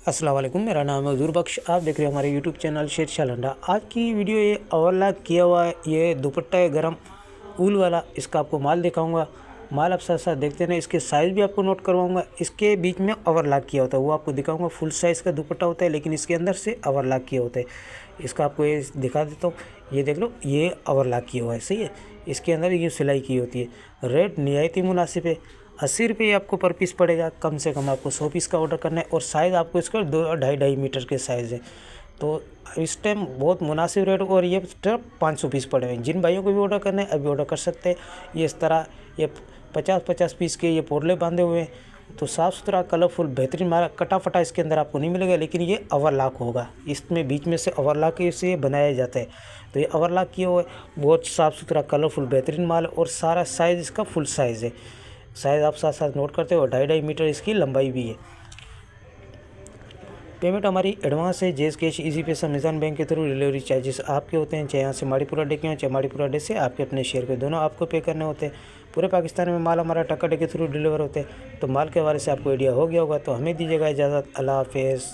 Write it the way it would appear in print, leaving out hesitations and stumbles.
अस्सलाम वालेकुम, मेरा नाम है हजूर बख्श। आप देख रहे हैं हमारे यूट्यूब चैनल शेरशाह लंडा। आज की वीडियो ये ओवरलॉक किया हुआ है, ये दुपट्टा है गरम ऊल वाला। इसका आपको माल दिखाऊंगा। माल आप साथ साथ देखते हैं, इसके साइज़ भी आपको नोट करवाऊंगा। इसके बीच में ओवरलॉक किया होता है वो आपको दिखाऊंगा। फुल साइज़ का दुपट्टा होता है, लेकिन इसके अंदर से ओवरलॉक किया होता है। इसका आपको ये दिखा देता हूँ। ये देख लो, ये ओवरलॉक किया हुआ है, सही है। इसके अंदर ये सिलाई की होती है। रेट निहायत ही मुनासिब है। 80 रुपये आपको पर पीस पड़ेगा। कम से कम आपको 100 पीस का ऑर्डर करना है। और साइज़ आपको इसका 2-2.5 मीटर के साइज़ है। तो इस टाइम बहुत मुनासिब रेट। और ये सिर्फ 500 पीस पड़े हुए हैं। जिन भाइयों को भी ऑर्डर करना है अभी ऑर्डर कर सकते हैं। ये इस तरह ये 50-50 पीस के ये पोटले बांधे हुए हैं। तो साफ़ सुथरा कलरफुल बेहतरीन मारा कटा फटा इसके अंदर आपको नहीं मिलेगा, लेकिन ये ओवरलॉक होगा। इसमें बीच में से ओवरलॉक से बनाया जाता है। तो ये ओवरलॉक किया हुआ है, बहुत साफ़ सुथरा कलरफुल बेहतरीन माल है। और सारा साइज़ इसका फुल साइज़ है। साइज़ आप साथ साथ नोट करते हो। 2.5 मीटर इसकी लंबाई भी है। पेमेंट हमारी एडवांस है, जेस कैश, इजी पैसा, अमेज़न बैंक के थ्रू। डिलीवरी चार्जेस आपके होते हैं, चाहे यहाँ से माड़ीपुरा डे के हों, चाहे माड़ीपुरा डे से आपके अपने शेयर के, दोनों आपको पे करने होते हैं। पूरे पाकिस्तान में माल हमारा टक्का डे के थ्रू डिलीवर होते हैं। तो माल के हवाले से आपको आइडिया हो गया होगा। तो हमें दीजिएगा इजाज़त। अल्लाह हाफिज़।